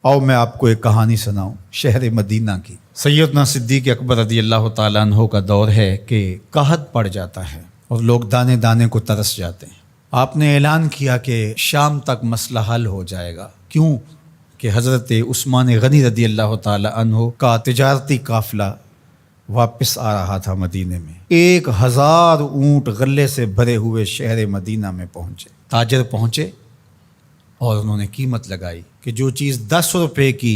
आओ मैं आपको एक कहानी सुनाऊं शहर मदीना की। सैयदना सिद्दीक़ अकबर रज़ी अल्लाह ताला अन्हु का दौर है कि कहत पड़ जाता है और लोग दाने दाने को तरस जाते हैं। आपने ऐलान किया कि शाम तक मसला हल हो जाएगा। क्यों कि हज़रत उस्मान गनी रज़ी अल्लाह ताला अन्हु का तिजारती काफ़िला वापस आ रहा था मदीने में। 1000 ऊँट गले से भरे हुए शहर मदीना में पहुँचे। ताजर पहुँचे और उन्होंने कीमत लगाई कि जो चीज़ 10 रुपये की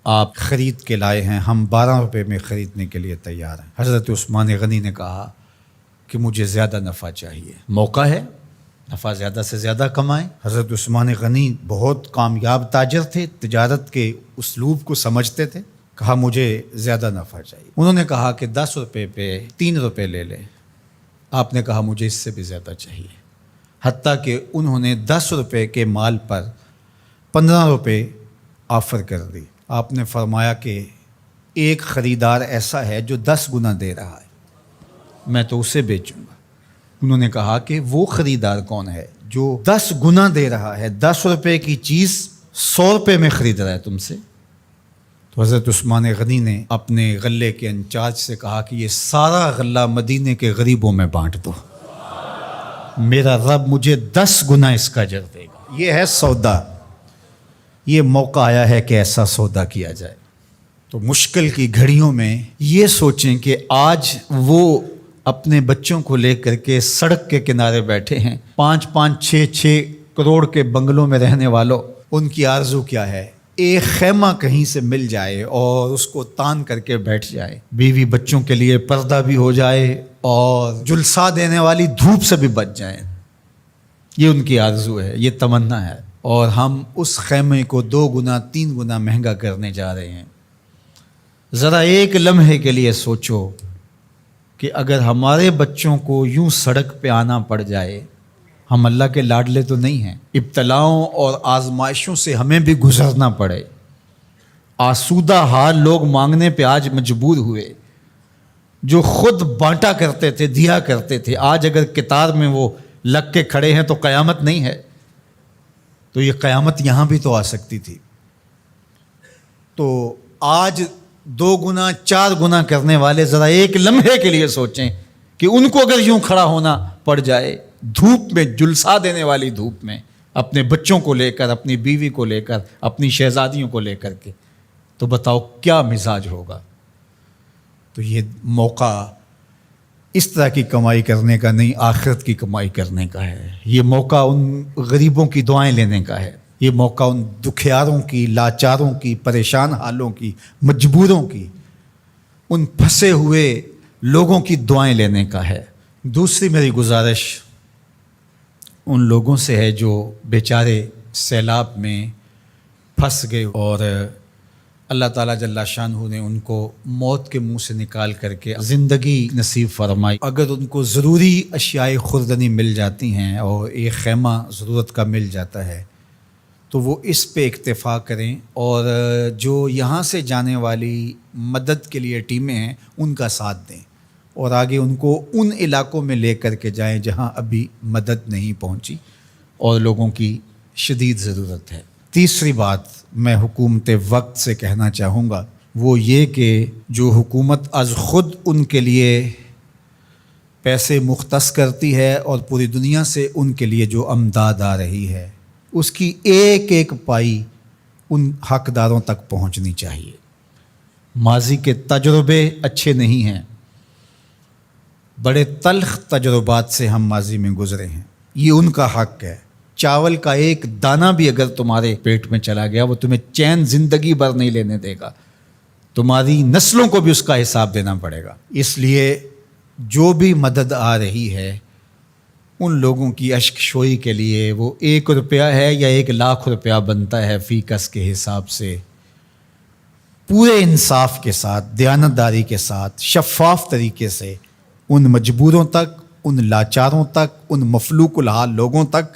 आप ख़रीद के लाए हैं हम 12 रुपये में ख़रीदने के लिए तैयार हैं। हज़रत उस्मान गनी ने कहा कि मुझे ज़्यादा नफ़ा चाहिए, मौका है, नफ़ा ज़्यादा से ज़्यादा कमाएं। हज़रत उस्मान गनी बहुत कामयाब ताजर थे, तिजारत के उस्लूब को समझते थे। कहा मुझे ज़्यादा नफ़ा चाहिए। उन्होंने कहा कि 10 रुपये पे 3 रुपये ले लें। आपने कहा मुझे इससे भी ज़्यादा चाहिए। हत्ता कि उन्होंने 10 रुपये के माल पर 15 रुपये ऑफ़र कर दी। आपने फरमाया कि एक ख़रीदार ऐसा है जो 10 गुना दे रहा है, मैं तो उसे बेचूंगा। उन्होंने कहा कि वो ख़रीदार कौन है जो 10 गुना दे रहा है, 10 रुपये की चीज़ 100 रुपये में ख़रीद रहा है तुमसे। तो हज़रत उस्मान गनी ने अपने गले के इंचार्ज से कहा कि ये सारा गला मदीने के गरीबों में बांट दो, मेरा रब मुझे 10 गुना इसका अजर देगा। ये है सौदा, ये मौका आया है कि ऐसा सौदा किया जाए। तो मुश्किल की घड़ियों में ये सोचें कि आज वो अपने बच्चों को लेकर के सड़क के किनारे बैठे हैं। 5-5, 6-6 करोड़ के बंगलों में रहने वालों, उनकी आरज़ू क्या है? एक खैमा कहीं से मिल जाए और उसको तान करके बैठ जाए, बीवी बच्चों के लिए पर्दा भी हो जाए और जुलसा देने वाली धूप से भी बच जाए। ये उनकी आरज़ू है, ये तमन्ना है। और हम उस खैमे को 2 गुना 3 गुना महंगा करने जा रहे हैं। ज़रा एक लम्हे के लिए सोचो कि अगर हमारे बच्चों को यूं सड़क पे आना पड़ जाए, हम अल्लाह के लाडले तो नहीं हैं, इब्तलाओं और आजमाइशों से हमें भी गुजरना पड़े, आसूदा हाल लोग मांगने पे आज मजबूर हुए। जो खुद बांटा करते थे, दिया करते थे, आज अगर कितार में वो लग के खड़े हैं तो क़यामत नहीं है, तो ये क़यामत यहाँ भी तो आ सकती थी। तो आज 2 गुना 4 गुना करने वाले ज़रा एक लम्हे के लिए सोचें कि उनको अगर यूं खड़ा होना पड़ जाए धूप में, जुलसा देने वाली धूप में, अपने बच्चों को लेकर, अपनी बीवी को लेकर, अपनी शहजादियों को लेकर के, तो बताओ क्या मिजाज होगा। तो ये मौका इस तरह की कमाई करने का नहीं, आखिरत की कमाई करने का है। ये मौका उन गरीबों की दुआएं लेने का है। ये मौका उन दुखियारों की, लाचारों की, परेशान हालों की, मजबूरों की, उन फंसे हुए लोगों की दुआएं लेने का है। दूसरी मेरी गुजारिश उन लोगों से है जो बेचारे सैलाब में फंस गए और अल्लाह ताला जल्ला शानहू ने उनको मौत के मुंह से निकाल करके ज़िंदगी नसीब फरमाई। अगर उनको ज़रूरी अशियाए खुर्दनी मिल जाती हैं और एक खैमा ज़रूरत का मिल जाता है तो वो इस पे इक्तफ़ा करें और जो यहाँ से जाने वाली मदद के लिए टीमें हैं उनका साथ दें और आगे उनको उन इलाकों में ले कर के जाएँ जहाँ अभी मदद नहीं पहुँची और लोगों की शदीद ज़रूरत है। तीसरी बात मैं हुकूमत वक्त से कहना चाहूँगा वो ये कि जो हुकूमत अज़ ख़ुद उनके लिए पैसे मुख्तस करती है और पूरी दुनिया से उनके लिए जो अमदाद आ रही है उसकी एक एक पाई उन हकदारों तक पहुँचनी चाहिए। माजी के तजुर्बे अच्छे नहीं हैं, बड़े तल्ख़ तजुर्बात से हम माजी में गुज़रे हैं, ये उनका हक़ है। चावल का एक दाना भी अगर तुम्हारे पेट में चला गया वो तुम्हें चैन ज़िंदगी भर नहीं लेने देगा, तुम्हारी नस्लों को भी उसका हिसाब देना पड़ेगा। इसलिए जो भी मदद आ रही है उन लोगों की अश्कशोई के लिए वो 1 रुपया है या 1 लाख रुपया बनता है फ़ी कस के हिसाब से, पूरे इंसाफ के साथ, दयानतदारी के साथ, शफ़ाफ तरीके से उन मजबूरों तक, उन लाचारों तक, उन मफलूकुल हाल लोगों तक।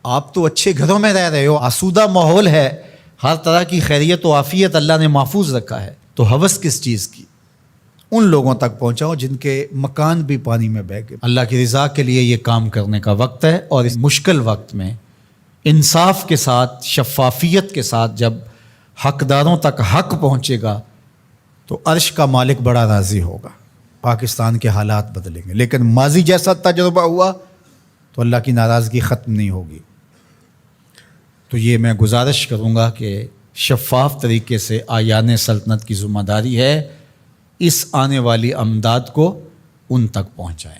आप तो अच्छे घरों में रह रहे हो, आसूदा माहौल है, हर तरह की खैरियत व आफ़ियत अल्लाह ने महफूज रखा है, तो हवस किस चीज़ की? उन लोगों तक पहुँचाओ जिनके मकान भी पानी में बह गए। अल्लाह की रज़ा के लिए ये काम करने का वक्त है और इस मुश्किल वक्त में انصاف کے ساتھ، شفافیت کے ساتھ جب حقداروں تک حق پہنچے گا تو عرش کا مالک بڑا راضی ہوگا، پاکستان کے حالات بدلیں گے۔ لیکن ماضی جیسا تجربہ ہوا تو اللہ کی ناراضگی ختم نہیں ہوگی۔ تو یہ میں گزارش کروں گا کہ شفاف طریقے سے آیان سلطنت کی ذمہ داری ہے اس آنے والی امداد کو ان تک پہنچائیں۔